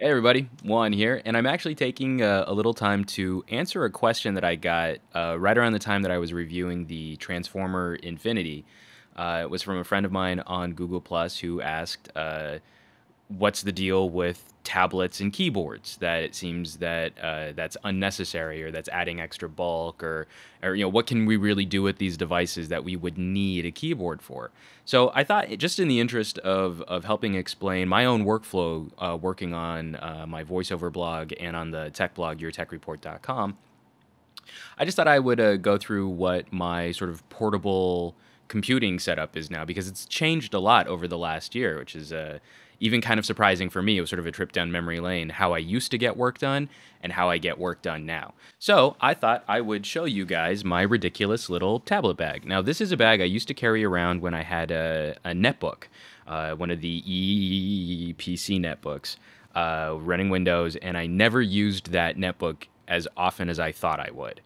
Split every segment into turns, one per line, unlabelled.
Hey everybody, Juan here, and I'm actually taking a little time to answer a question that I got right around the time that I was reviewing the Transformer Infinity. It was from a friend of mine on Google Plus who asked, "What's the deal with tablets and keyboards? That it seems that that's unnecessary, or that's adding extra bulk, or what can we really do with these devices that we would need a keyboard for?" So I thought, just in the interest of helping explain my own workflow, working on my voiceover blog and on the tech blog, yourtechreport.com, I just thought I would go through what my sort of portable computing setup is now, because it's changed a lot over the last year, which is even kind of surprising for me. It was sort of a trip down memory lane, how I used to get work done and how I get work done now. So I thought I would show you guys my ridiculous little tablet bag. Now, this is a bag I used to carry around when I had a netbook, one of the PC netbooks, running Windows, and I never used that netbook as often as I thought I would.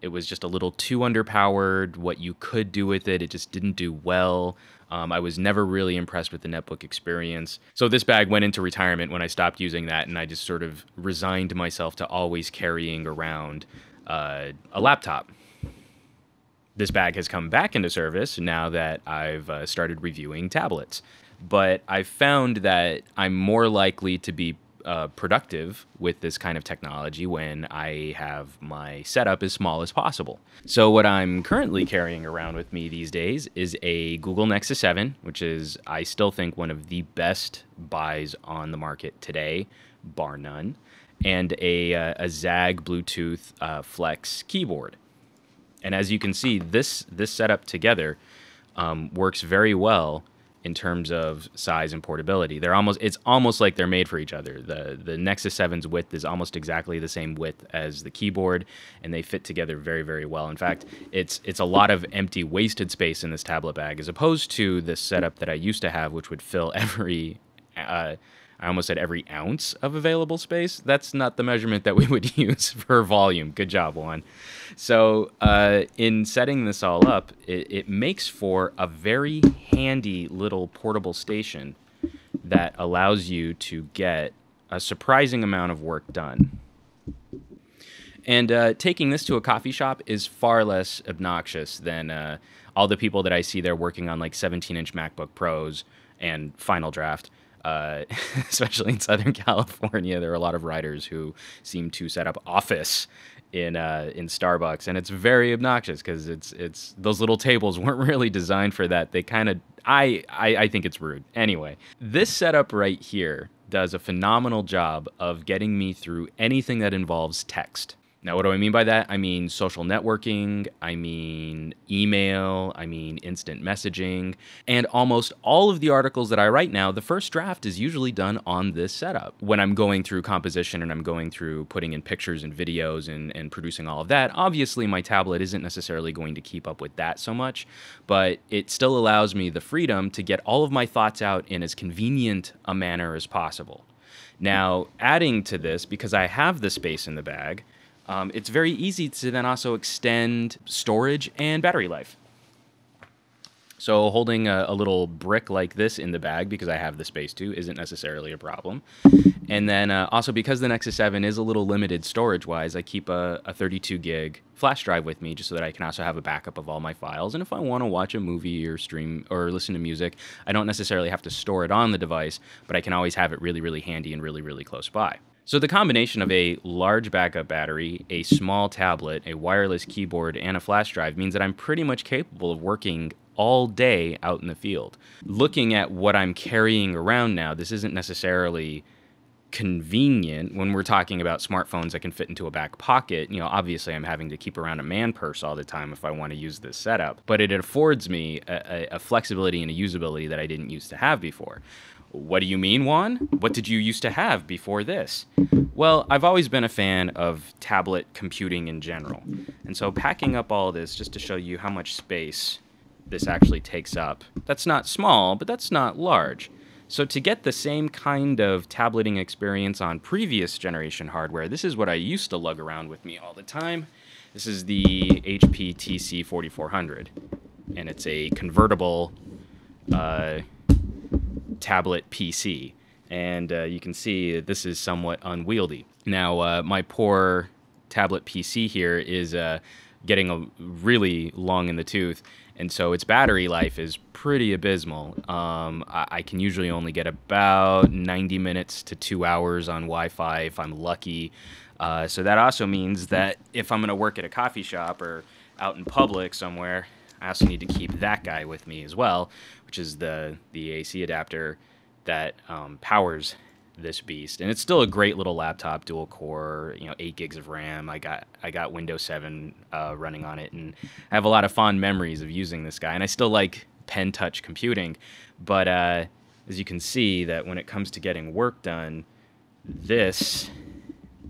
It was just a little too underpowered. What you could do with it, it just didn't do well. I was never really impressed with the netbook experience. So this bag went into retirement when I stopped using that, and I just sort of resigned myself to always carrying around a laptop. This bag has come back into service now that I've started reviewing tablets. But I've found that I'm more likely to be productive with this kind of technology when I have my setup as small as possible. So what I'm currently carrying around with me these days is a Google Nexus 7, which is, I still think, one of the best buys on the market today, bar none, and a Zag Bluetooth Flex keyboard. And as you can see, this setup together works very well in terms of size and portability. It's almost like they're made for each other. The Nexus 7's width is almost exactly the same width as the keyboard, and they fit together very, very well. In fact, it's a lot of empty, wasted space in this tablet bag, as opposed to the setup that I used to have, which would fill every I almost said every ounce of available space. That's not the measurement that we would use for volume. Good job, Juan. So in setting this all up, it makes for a very handy little portable station that allows you to get a surprising amount of work done. And taking this to a coffee shop is far less obnoxious than all the people that I see there working on like 17-inch MacBook Pros and Final Draft. Especially in Southern California, there are a lot of writers who seem to set up office in Starbucks, and it's very obnoxious because it's those little tables weren't really designed for that. They kind of I think it's rude. Anyway, this setup right here does a phenomenal job of getting me through anything that involves text. Now, what do I mean by that? I mean social networking, I mean email, I mean instant messaging, and almost all of the articles that I write now, the first draft is usually done on this setup. When I'm going through composition and I'm going through putting in pictures and videos and producing all of that, obviously my tablet isn't necessarily going to keep up with that so much, but it still allows me the freedom to get all of my thoughts out in as convenient a manner as possible. Now, adding to this, because I have the space in the bag, it's very easy to then also extend storage and battery life. So holding a little brick like this in the bag, because I have the space to, isn't necessarily a problem. And then also, because the Nexus 7 is a little limited storage-wise, I keep a 32 gig flash drive with me just so that I can also have a backup of all my files. And if I want to watch a movie or stream or listen to music, I don't necessarily have to store it on the device, but I can always have it really, really handy and really, really close by. So the combination of a large backup battery, a small tablet, a wireless keyboard, and a flash drive means that I'm pretty much capable of working all day out in the field. Looking at what I'm carrying around now, this isn't necessarily convenient when we're talking about smartphones that can fit into a back pocket. You know, obviously I'm having to keep around a man purse all the time if I want to use this setup, but it affords me a flexibility and a usability that I didn't used to have before. What do you mean, Juan? What did you used to have before this? Well, I've always been a fan of tablet computing in general. And so packing up all this just to show you how much space this actually takes up. That's not small, but that's not large. So to get the same kind of tableting experience on previous generation hardware, this is what I used to lug around with me all the time. This is the HP TC4400, and it's a convertible tablet PC. and you can see this is somewhat unwieldy. Now, my poor tablet PC here is getting really long in the tooth, and so its battery life is pretty abysmal. I can usually only get about 90 minutes to 2 hours on Wi-Fi if I'm lucky. So that also means that if I'm going to work at a coffee shop or out in public somewhere, I also need to keep that guy with me as well, which is the AC adapter that powers this beast. And it's still a great little laptop, dual core, 8 gigs of RAM. I got Windows 7 running on it, and I have a lot of fond memories of using this guy. And I still like pen touch computing, but as you can see, that when it comes to getting work done, this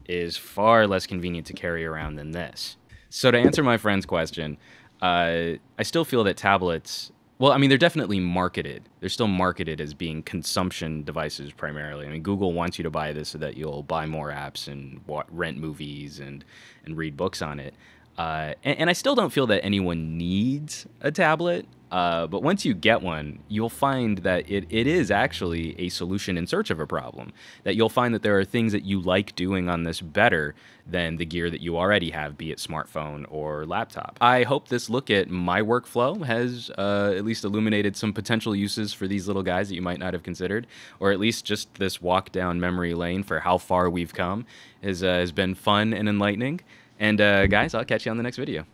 is far less convenient to carry around than this. So to answer my friend's question, I still feel that tablets, well, I mean, they're definitely marketed. They're still marketed as being consumption devices primarily. I mean, Google wants you to buy this so that you'll buy more apps and rent movies and read books on it. And I still don't feel that anyone needs a tablet. But once you get one, you'll find that it is actually a solution in search of a problem. That you'll find that there are things that you like doing on this better than the gear that you already have, be it smartphone or laptop. I hope this look at my workflow has at least illuminated some potential uses for these little guys that you might not have considered, or at least just this walk down memory lane for how far we've come has been fun and enlightening. And guys, I'll catch you on the next video.